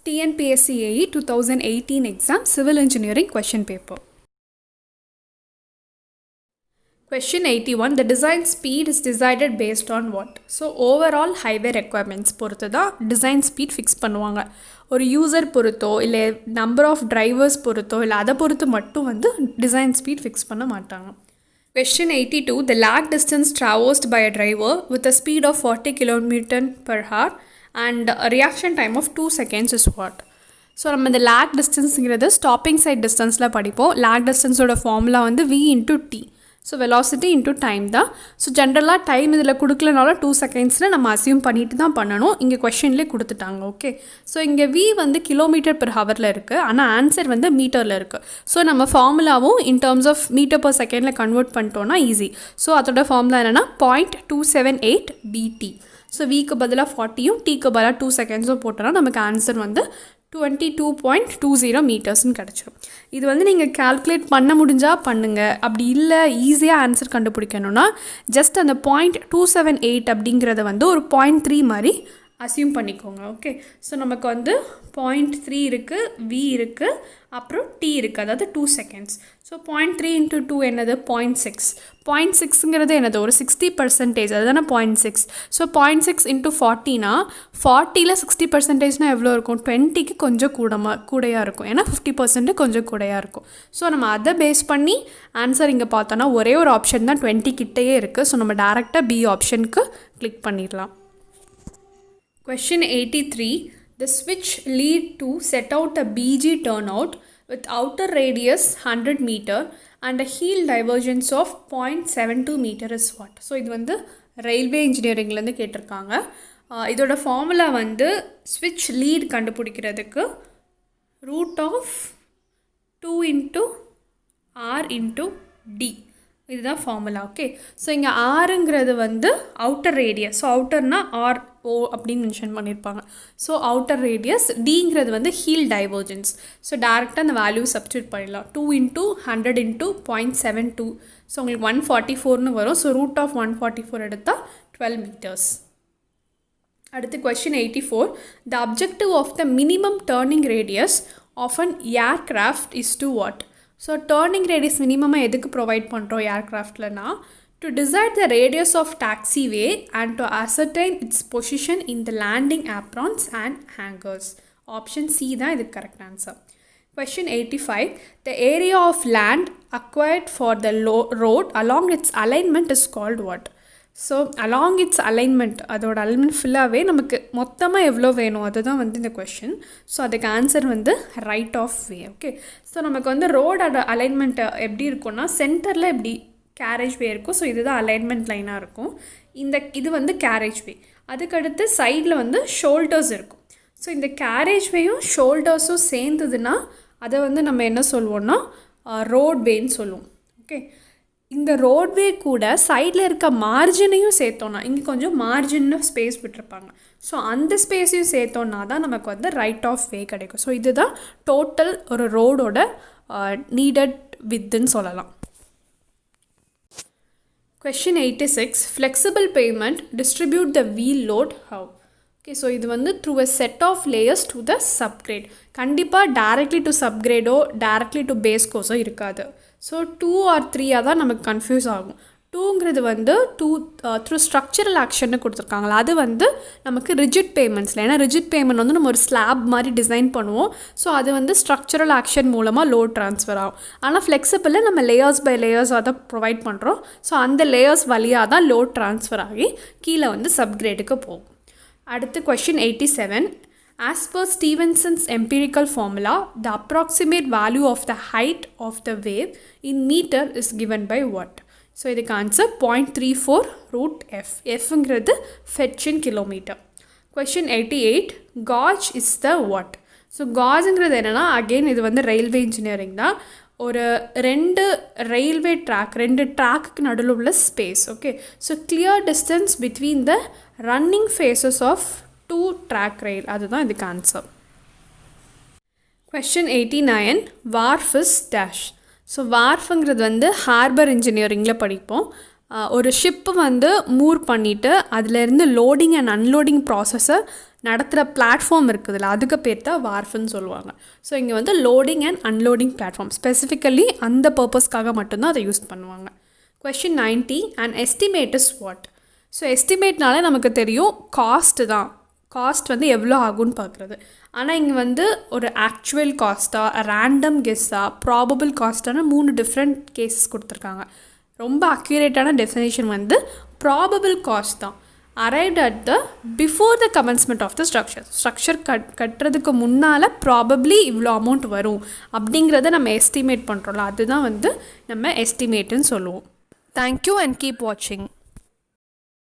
TNPSC 2018 exam Civil Engineering question paper. Question 81. The design speed is decided based on what? So overall highway requirements பொறுத்து தான் design speed fix பண்ணுவாங்க. ஒரு user பொறுத்தோ இல்லை number of drivers பொறுத்தோ இல்லை அதை பொறுத்து மட்டும் வந்து design speed fix பண்ண மாட்டாங்க. Question 82. The lag distance traversed by a driver with a speed of 40 km per hour and a reaction time of 2 seconds is what? So நம்ம இந்த lag distanceங்கிறது ஸ்டாப்பிங் சைட் டிஸ்டன்ஸில் படிப்போம். lag distanceோட ஃபார்முலா வந்து v into t. So velocity into time தான். So ஜென்ரலாக time இதில் கொடுக்கலனாலும் 2 செகண்ட்ஸில் நம்ம அசியூம் பண்ணிட்டு தான் பண்ணணும். இங்கே கொஷின்லேயே கொடுத்துட்டாங்க. ஓகே, ஸோ இங்கே v வந்து கிலோமீட்டர் பெர் ஹவரில் இருக்குது, ஆனால் ஆன்சர் வந்து மீட்டரில் இருக்குது. ஸோ நம்ம ஃபார்முலாவும் in terms of metre per செகண்டில் கன்வெர்ட் பண்ணிட்டோன்னா ஈஸி. ஸோ அதோட ஃபார்முலா என்னென்னா 0.278 bt. ஸோ விக்கு பதிலாக 40யும் டீக்கு பதிலாக 2 செகண்ட்ஸும் போட்டோன்னா நமக்கு ஆன்சர் வந்து 22.20 மீட்டர்ஸ்னு கிடச்சிரும். இது வந்து நீங்கள் கால்குலேட் பண்ண முடிஞ்சால் பண்ணுங்கள், அப்படி இல்லை ஈஸியாக ஆன்சர் கண்டுபிடிக்கணும்னா ஜஸ்ட் அந்த 0.278 அப்படிங்கிறத வந்து ஒரு 0.3 மாதிரி அசியூம் பண்ணிக்கோங்க. ஓகே, ஸோ நமக்கு வந்து 0.3 இருக்குது, v இருக்குது, அப்புறம் t இருக்குது, அதாவது 2 செகண்ட்ஸ். ஸோ 0.3 into 2 என்னது 0.6. 0.6ங்கிறது என்னது ஒரு 60%, அதுதானே 0.6. ஸோ 0.6 into 40னா 40ல் 60%னா எவ்வளோ இருக்கும்? 20க்கு கொஞ்சம் கூடையாக இருக்கும், ஏன்னா 50% கொஞ்சம் கூடையாக இருக்கும். ஸோ நம்ம அதை பேஸ் பண்ணி ஆன்சர் இங்கே பார்த்தோன்னா ஒரே ஒரு ஆப்ஷன் தான் 20 கிட்டேயே இருக்குது. ஸோ நம்ம டேரெக்டாக பி ஆப்ஷனுக்கு கிளிக் பண்ணிடலாம். Question 83. The switch lead to set out a BG turnout with outer radius 100 meter and a heel divergence of 0.72 meter is what? So இது வந்து ரயில்வே இன்ஜினியரிங்லேருந்து கேட்டிருக்காங்க. இதோட ஃபார்முலா வந்து ஸ்விட்ச் லீட் கண்டுபிடிக்கிறதுக்கு √2 into r into d. இதுதான் formula. Okay, so இங்கே ஆறுங்கிறது வந்து அவுட்டர் ரேடியஸ். ஸோ அவுட்டர்னா ஆர் ஓ அப்படின்னு மென்ஷன் பண்ணியிருப்பாங்க. So outer radius. டிங்கிறது வந்து ஹீல் டைவர்ஜென்ஸ். ஸோ டேரெக்டாக அந்த வேல்யூ சப்ஸ்டியூட் பண்ணிடலாம். 2 into 100 into 0.72. ஸோ உங்களுக்கு 144னு வரும். ஸோ √144 எடுத்தால் 12 meters. அடுத்து question 84. The objective of the minimum turning radius of an aircraft is to what? So turning radius மினிமமாக எதுக்கு ப்ரொவைட் பண்ணுறோம் ஏர்க்ராஃப்ட்லனா? To decide the radius of taxiway and to ascertain its position in the landing aprons and hangars. Option C தான் இதுக்கு correct answer. Question 85. The area of land acquired for the road along its alignment is called what? So along its alignment, அதோட alignment ஃபுல்லாகவே நமக்கு மொத்தமாக எவ்வளோ வேணும் அதுதான் வந்து இந்த கொஷின். ஸோ அதுக்கு ஆன்சர் வந்து right of way. Okay, so நமக்கு வந்து ரோடோட அலைன்மெண்ட் எப்படி இருக்கும்னா சென்டரில் எப்படி கேரேஜ் வே இருக்கும். ஸோ இதுதான் அலைன்மெண்ட் லைனாக இருக்கும். இது வந்து கேரேஜ் வே. அதுக்கடுத்து சைடில் வந்து ஷோல்டர்ஸ் இருக்கும். ஸோ இந்த கேரேஜ் வேயும் ஷோல்டர்ஸும் சேர்ந்ததுன்னா அதை வந்து நம்ம என்ன சொல்லுவோம்னா ரோட்வேன்னு சொல்லுவோம். ஓகே, இந்த ரோட்வே கூட சைடில் இருக்க மார்ஜினையும் சேர்த்தோன்னா இங்கே கொஞ்சம் மார்ஜின்னு ஸ்பேஸ் விட்டுருப்பாங்க. ஸோ அந்த ஸ்பேஸையும் சேர்த்தோன்னா தான் நமக்கு வந்து ரைட் ஆஃப் வே கிடைக்கும். ஸோ இதுதான் டோட்டல் ஒரு ரோடோட நீடட் வித்துன்னு சொல்லலாம். Question 86. Flexible pavement distribute the wheel load how? Okay, so இது வந்து through a set of layers to the subgrade. கண்டிப்பாக டேரெக்ட்லி டு சப்கிரேடோ டேரெக்ட்லி டு பேஸ் கோர்ஸோ இருக்காது. ஸோ 2 or 3 தான் நமக்கு கன்ஃபியூஸ் ஆகும். 2ங்கிறது வந்து த்ரூ ஸ்ட்ரக்சரல் ஆக்ஷன்னு கொடுத்துருக்காங்களா, அது வந்து நமக்கு ரிஜிட் பேமெண்ட்ஸில். ஏன்னா ரிஜிட் பேமெண்ட் வந்து நம்ம ஒரு ஸ்லாப் மாதிரி டிசைன் பண்ணுவோம். ஸோ அது வந்து ஸ்ட்ரக்சரல் ஆக்ஷன் மூலமாக லோட் ட்ரான்ஸ்ஃபர் ஆகும். ஆனால் ஃப்ளெக்சிபிளில் நம்ம லேயர்ஸ் பை லேயர்ஸாக தான் ப்ரொவைட் பண்ணுறோம். ஸோ அந்த லேயர்ஸ் வழியாக தான் லோட் ட்ரான்ஸ்ஃபர் ஆகி கீழே வந்து சப்கிரேடுக்கு போகும். அடுத்து question 87. As per Stephenson's empirical formula, the approximate value of the height of the wave in meter is given by what? So இதுக்கு ஆன்சர் 0.34 √f. எஃப்ங்கிறது fetch in kilometer. Question 88. Gauge is the what? So காஜுங்கிறது என்னென்னா again இது வந்து railway engineering தான். ஒரு ரெண்டு ட்ராக்குக்கு நடுவில் உள்ள space. Okay, so clear distance between the running faces of 2 track rail, அதுதான் இதுக்கு answer. Question 89. Wharf is dash. ஸோ வார்ஃபுங்கிறது வந்து ஹார்பர் இன்ஜினியரிங்கில் படிப்போம். ஒரு ஷிப்பு வந்து மூவ் பண்ணிவிட்டு அதிலேருந்து லோடிங் அண்ட் அன்லோடிங் ப்ராசஸை நடத்துகிற பிளாட்ஃபார்ம் இருக்குதுல்ல அதுக்கு பேர் தான் வார்ஃப்னு சொல்லுவாங்க. ஸோ இங்கே வந்து loading and unloading platform specifically அந்த பர்பஸ்க்காக மட்டும்தான் அதை யூஸ் பண்ணுவாங்க. Question 90 and estimate is what? So எஸ்டிமேட்னாலே நமக்கு தெரியும் காஸ்ட்டு தான், காஸ்ட் வந்து எவ்வளோ ஆகும்னு பார்க்குறது. ஆனால் இங்கே வந்து ஒரு ஆக்சுவல் காஸ்ட்டாக, ரேண்டம் கெஸ்ஸாக, ப்ராபபிள் காஸ்ட்டான 3 டிஃப்ரெண்ட் கேசஸ் கொடுத்துருக்காங்க. ரொம்ப அக்யூரேட்டான டெஃபினேஷன் வந்து ப்ராபபிள் காஸ்ட் தான். Arrived at the before the commencement of the structure கட்டுறதுக்கு முன்னால் ப்ராபப்ளி இவ்வளோ அமௌண்ட் வரும் அப்படிங்கிறத நம்ம எஸ்டிமேட் பண்ணுறோம்ல, அதுதான் வந்து நம்ம எஸ்டிமேட்டுன்னு சொல்லுவோம். தேங்க்யூ அண்ட் கீப் வாட்சிங்.